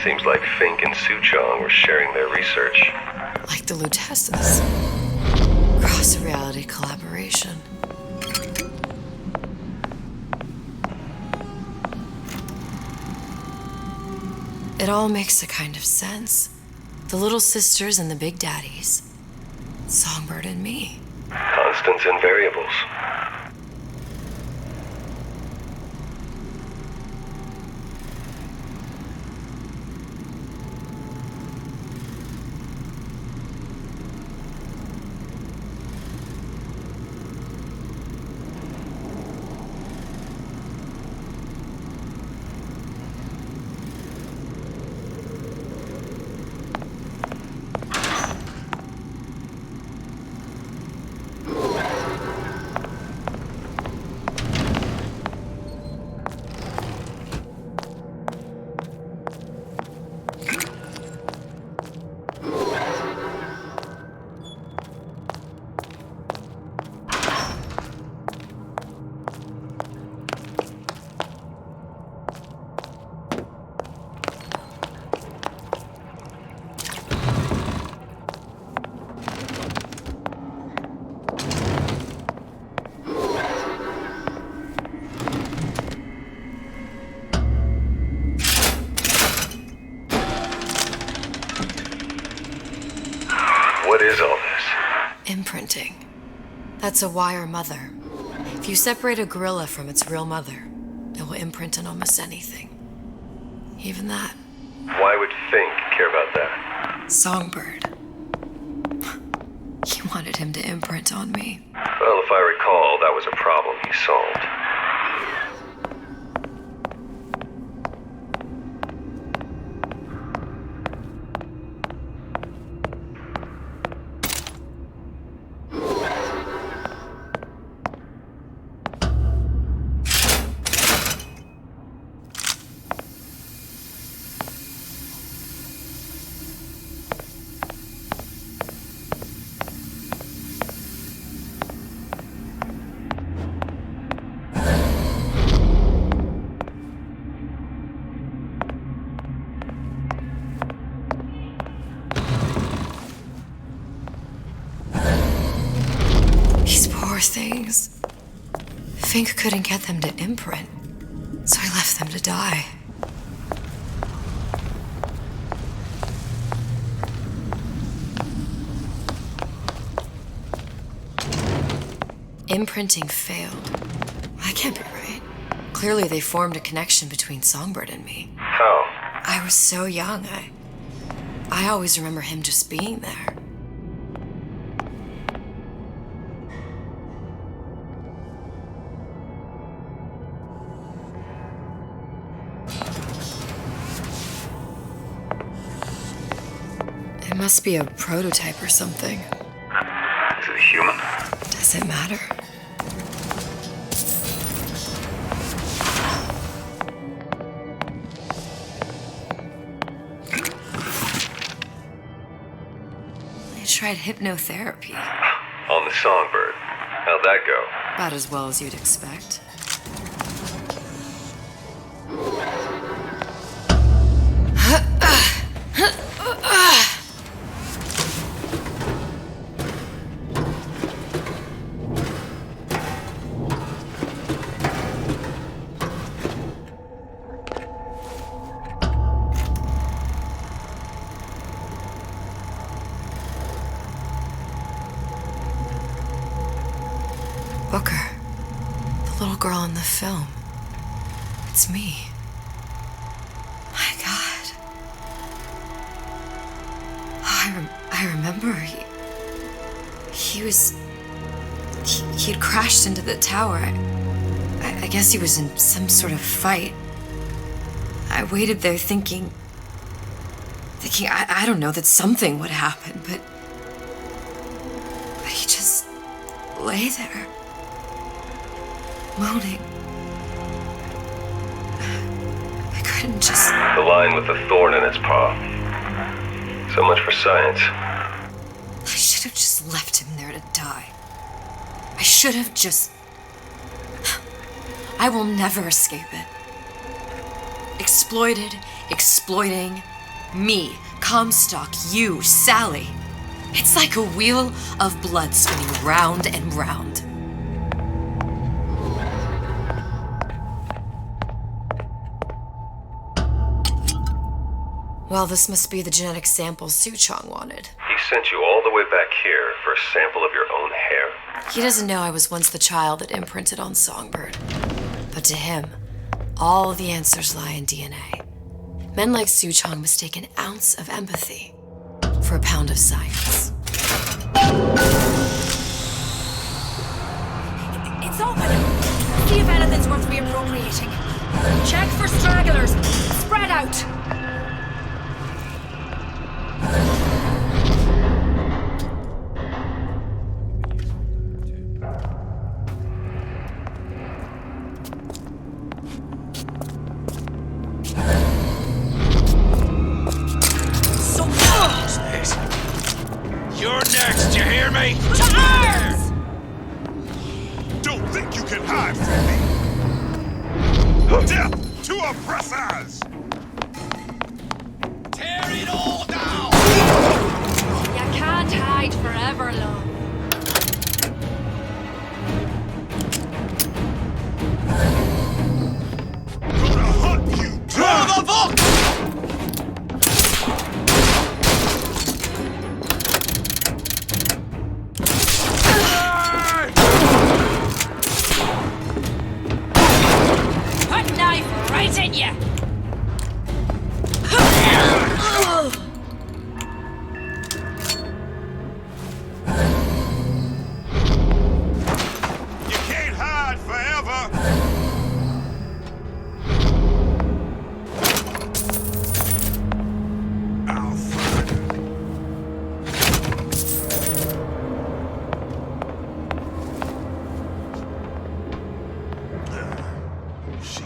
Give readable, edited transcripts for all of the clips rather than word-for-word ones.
Seems like Fink and Suchong were sharing their research. Like the Lutesses. Cross-reality collaboration. It all makes a kind of sense. The little sisters and the big daddies. Songbird and me. Constants and variables. What is all this? Imprinting. That's a wire mother. If you separate a gorilla from its real mother, it will imprint on almost anything. Even that. Why would Fink care about that? Songbird. He wanted him to imprint on me. Well, if I recall, that was a problem he solved. Things. Fink couldn't get them to imprint, so I left them to die. Imprinting failed. That can't be right. Clearly they formed a connection between Songbird and me. How? I was so young, I always remember him just being there. It must be a prototype or something. Is it a human? Does it matter? I tried hypnotherapy. On the Songbird. How'd that go? About as well as you'd expect. Booker, the little girl in the film. It's me. My God. I remember he'd crashed into the tower. I guess he was in some sort of fight. I waited there thinking I don't know, that something would happen, but he just lay there. Moaning. I couldn't just... The line with the thorn in its paw. So much for science. I should have just left him there to die. I should have just... I will never escape it. Exploited, exploiting, Me, Comstock, you, Sally. It's like a wheel of blood spinning round and round. Well, this must be the genetic sample Suchong wanted. He sent you all the way back here for a sample of your own hair? He doesn't know I was once the child that imprinted on Songbird. But to him, all the answers lie in DNA. Men like Suchong mistake an ounce of empathy for a pound of science. It's open! See if anything's worth reappropriating. Check for stragglers. Spread out! You're next, you hear me? To arms! Don't think you can hide from me! Death to oppressors! Tear it all down! You can't hide forever, love. Gonna hunt you down! The book! Put knife right in you! You can't hide forever! I'll find her. She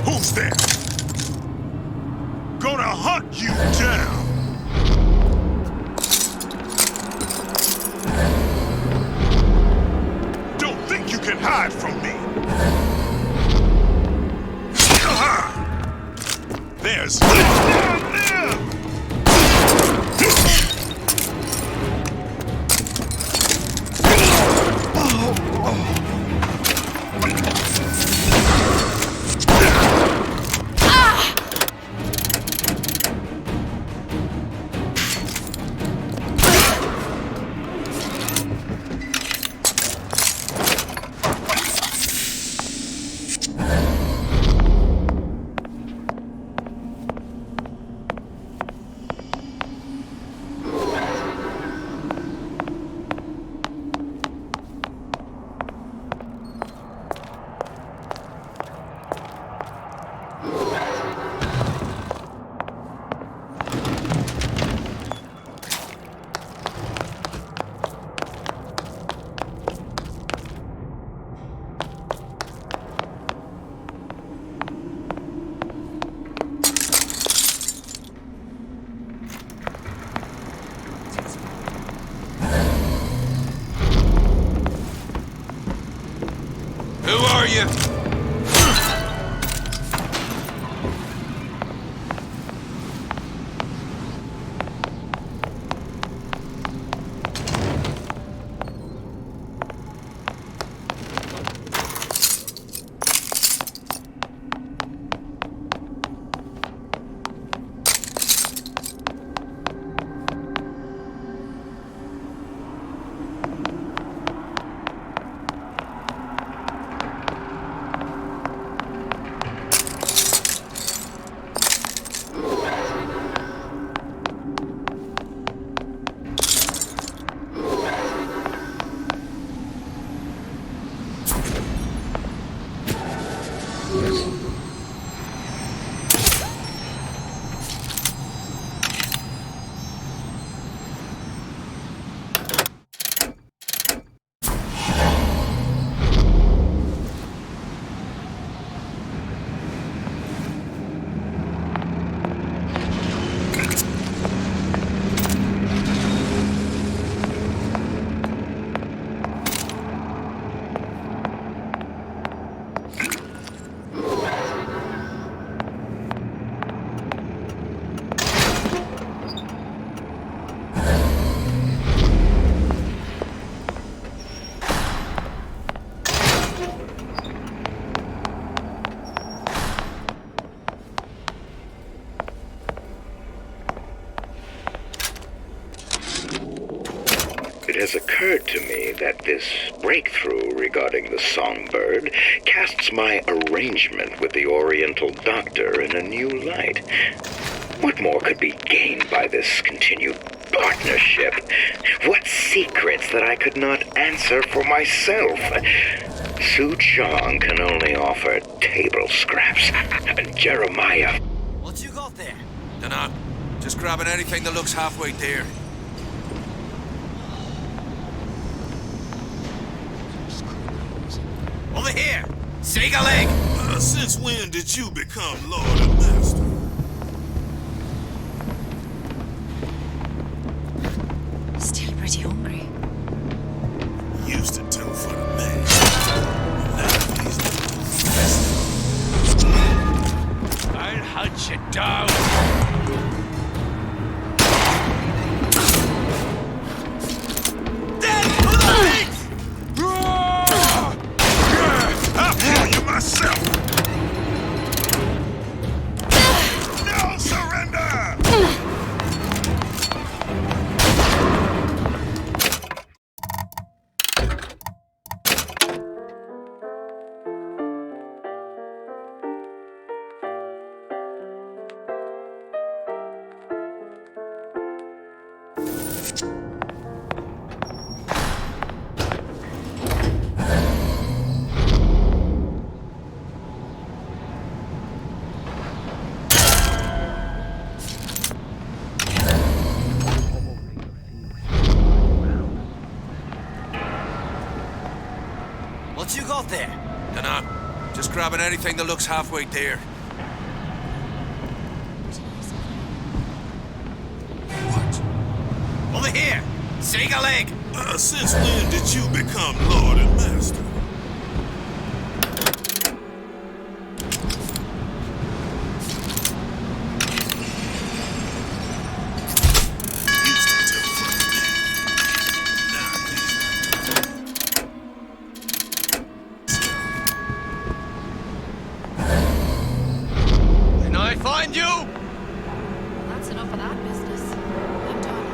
Who's there? Gonna hunt you down! Don't think you can hide from me! There's down there! Who are you? has occurred to me that this breakthrough regarding the songbird casts my arrangement with the Oriental Doctor in a new light. What more could be gained by this continued partnership? What secrets that I could not answer for myself? Su Chong can only offer table scraps, and Jeremiah... What you got there? Dunno. Just grabbing anything that looks halfway there. Over here! Shake a leg! Since when did you become Lord and Master? Still pretty hungry. Used to do for the man. I'll hunt you down! I'll kill you myself! No surrender! What you got there? Dunno. Just grabbing anything that looks halfway there. What? Over here! Shake a leg! Since when did you become Lord and Master? Used to do for the man. Can I find you? Well, that's enough of that business. I'm done.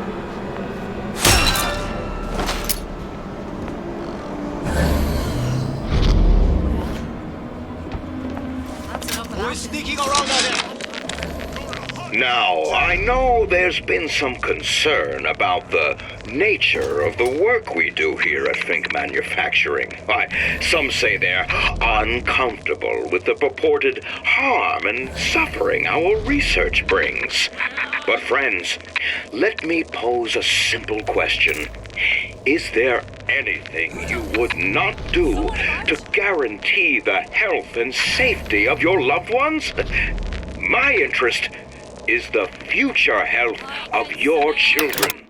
That's enough of that. Who's sneaking around out here? Now, I know there's been some concern about the nature of the work we do here at Fink Manufacturing. Why, some say they're uncomfortable with the purported harm and suffering our research brings. But friends, let me pose a simple question. Is there anything you would not do to guarantee the health and safety of your loved ones? My interest is the future health of your children.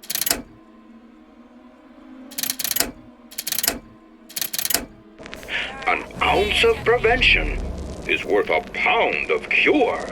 An ounce of prevention is worth a pound of cure.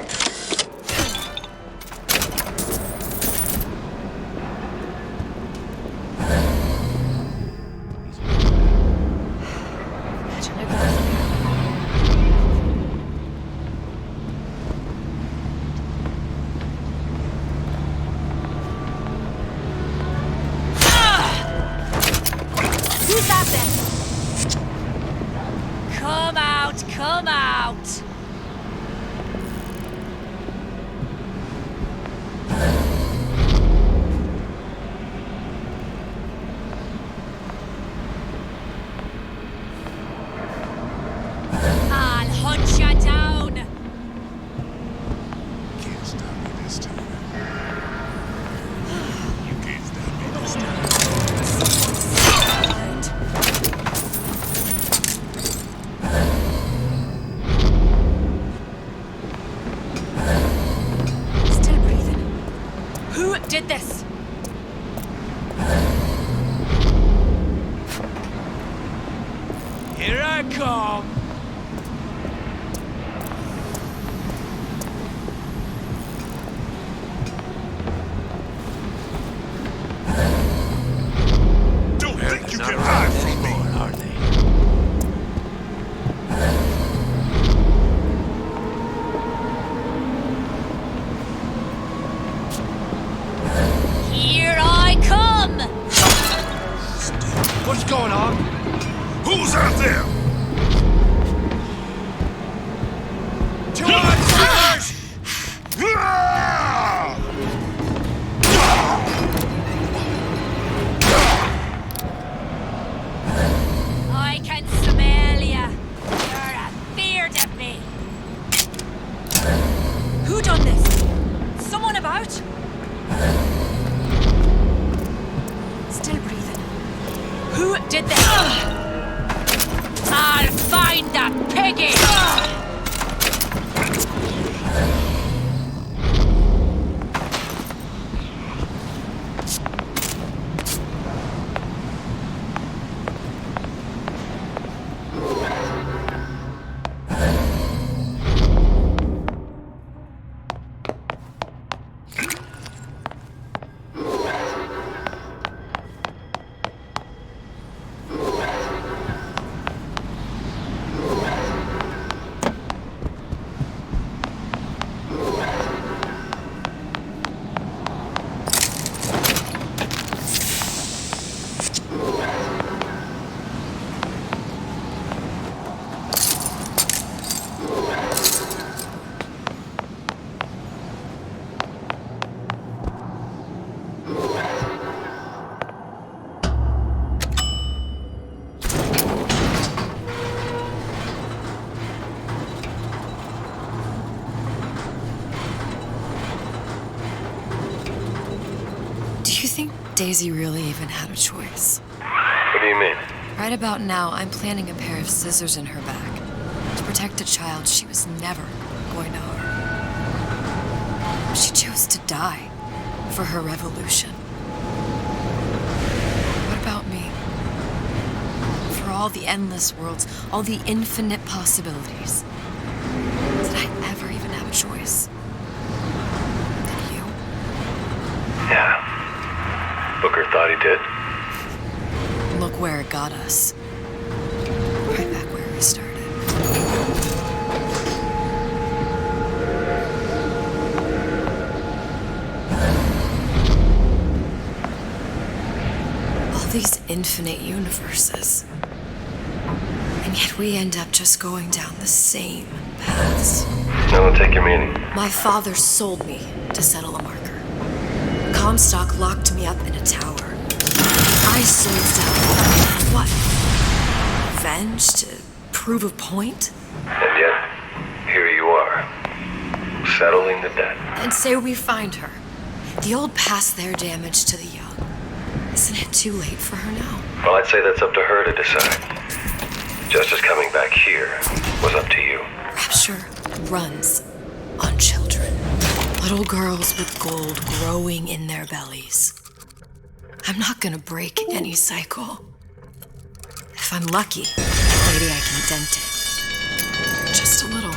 Who's that then? Come out, come out! I'll hunt you down! Can't stop me this time. You can't stop me this time. Still breathing. Who did this? Here I come! Don't think you can hide from me. Are they? Here I come! What's going on? Who's out there? Two onslaughts! I can smell ya. You're afeard of me. Who done this? Someone about? Still breathing. Who did this? I'll find that piggy! Daisy really even had a choice. What do you mean? Right about now, I'm planting a pair of scissors in her back to protect a child she was never going to harm. She chose to die for her revolution. What about me? For all the endless worlds, all the infinite possibilities. Did I ever even have a choice? Did you? Yeah. Booker thought he did. Look where it got us. Right back where we started. All these infinite universes. And yet we end up just going down the same paths. I don't take your meaning. My father sold me to settle a marker. Comstock locked me up in a tower. I sold down. What? Revenge to prove a point? And yet, here you are, settling the debt. And say we find her. The old past their damage to the young. Isn't it too late for her now? Well, I'd say that's up to her to decide. Justice coming back here was up to you. Rapture runs on children. Little girls with gold growing in their bellies. I'm not gonna break any cycle. If I'm lucky, maybe I can dent it. Just a little.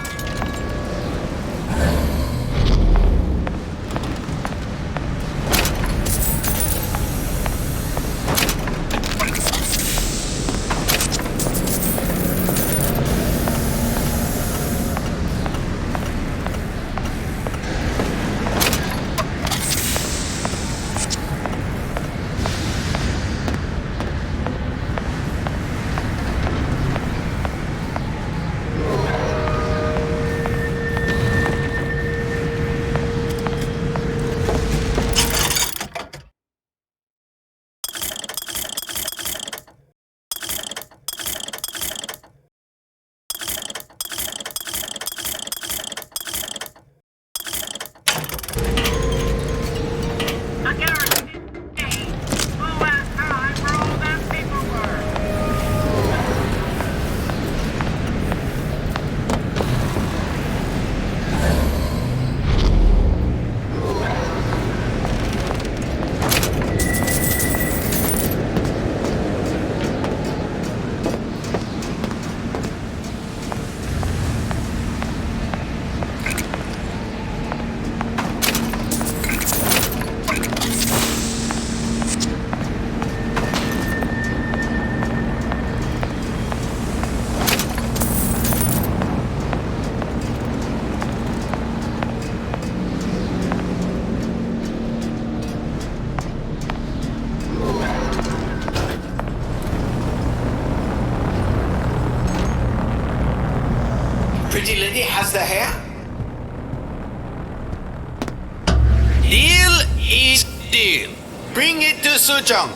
Master here? Deal is deal. Bring it to Suchong.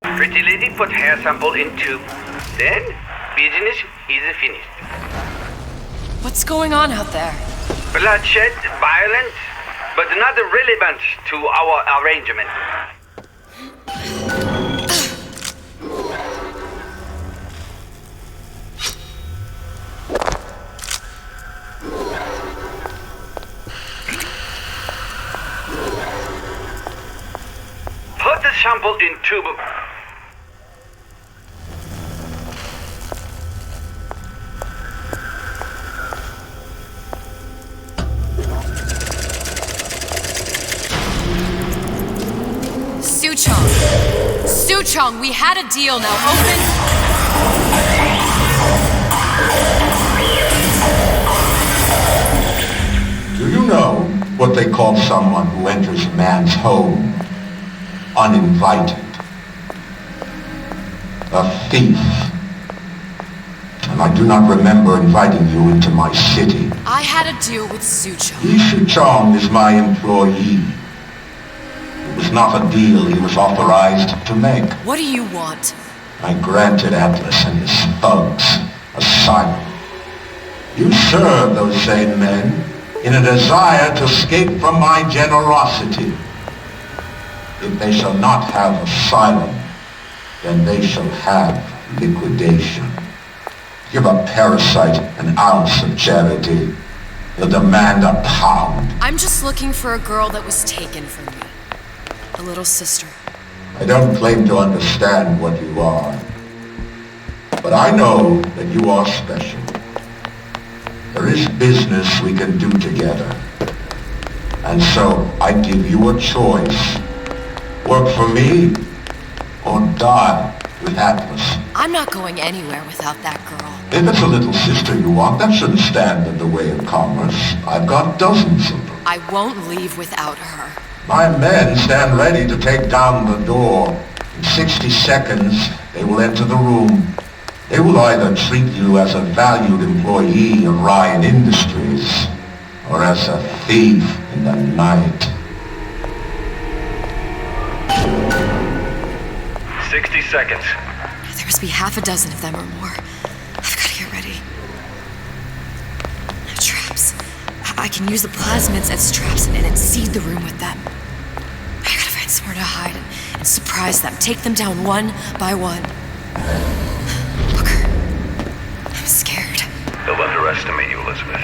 Pretty lady put hair sample in tube. Then, business is finished. What's going on out there? Bloodshed, violence, but not relevant to our arrangement. Put the sample in tube. Suchong, we had a deal, now open... Do you know what they call someone who enters man's home uninvited? A thief. And I do not remember inviting you into my city. I had a deal with Suchong. Suchong is my employee. It was not a deal he was authorized to make. What do you want? I granted Atlas and his thugs asylum. You serve those same men in a desire to escape from my generosity. If they shall not have asylum, then they shall have liquidation. Give a parasite an ounce of charity. He'll demand a pound. I'm just looking for a girl that was taken from me. A little sister. I don't claim to understand what you are, but I know that you are special. There is business we can do together, and so I give you a choice. Work for me, or die with Atlas. I'm not going anywhere without that girl. If it's a little sister you want, that shouldn't stand in the way of commerce. I've got dozens of them. I won't leave without her. My men stand ready to take down the door. In 60 seconds, they will enter the room. They will either treat you as a valued employee of Ryan Industries, or as a thief in the night. 60 seconds. There must be half a dozen of them or more. I've got to get ready. Traps. I can use the plasmids as traps and seed the room with them. I gotta find somewhere to hide and surprise them. Take them down one by one. Booker, I'm scared. They'll underestimate you, Elizabeth.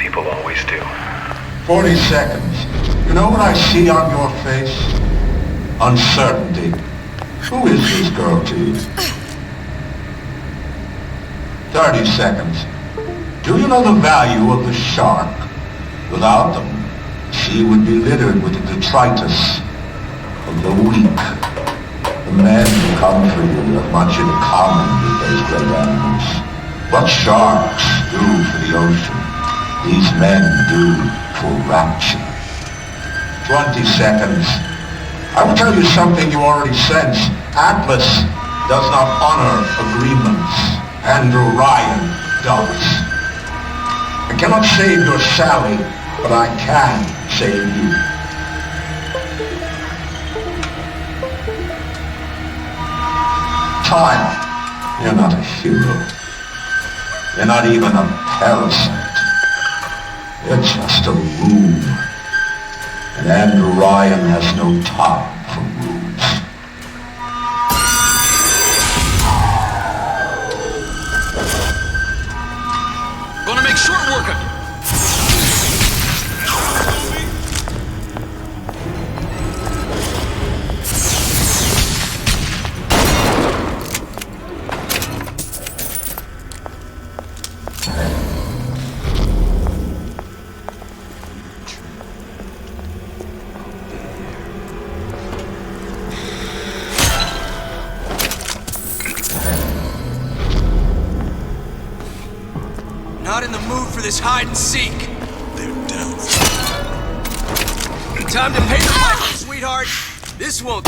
People always do. 40 seconds. You know what I see on your face? Uncertainty. Who is this girl to you? 30 seconds. Do you know the value of the shark? Without them, the sea would be littered with the detritus of the weak. The men who come for you have much in common with those great animals. What sharks do for the ocean, these men do for rapture. 20 seconds. I will tell you something you already sense. Atlas does not honor agreements. Andrew Ryan does. I cannot save your Sally, but I can save you. Time. You're not a hero. You're not even a parasite. You're just a room. And Andrew Ryan has no time for rooms. Gonna make short work of you. Not in the mood for this hide and seek. They're down. Time to pay the price, sweetheart. sweetheart. This won't...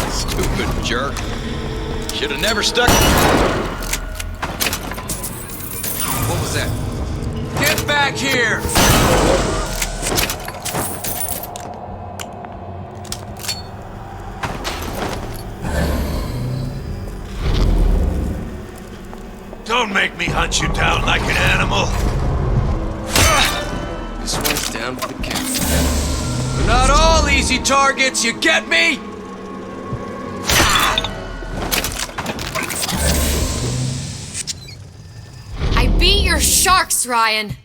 Stupid jerk. Should have never stuck. What was that? Get back here! Don't make me hunt you down like an animal. This one's down for the count. We're not all easy targets, you get me? I beat your sharks, Ryan.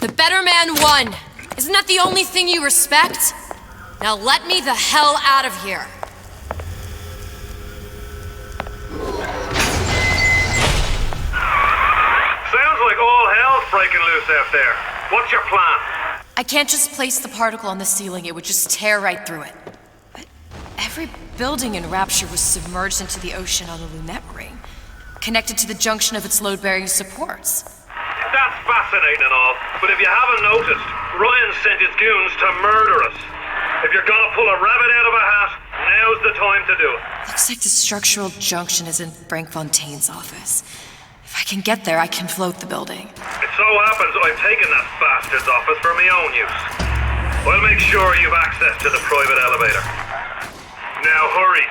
The better man won. Isn't that the only thing you respect? Now let me the hell out of here. Sounds like all hell's breaking loose out there. What's your plan? I can't just place the particle on the ceiling, it would just tear right through it. But every building in Rapture was submerged into the ocean on the Lunette ring, connected to the junction of its load-bearing supports. That's fascinating and all, but if you haven't noticed, Ryan sent his goons to murder us. If you're gonna pull a rabbit out of a hat, now's the time to do it. Looks like the structural junction is in Frank Fontaine's office. If I can get there, I can float the building. It so happens I've taken that bastard's office for my own use. I'll make sure you've access to the private elevator. Now hurry.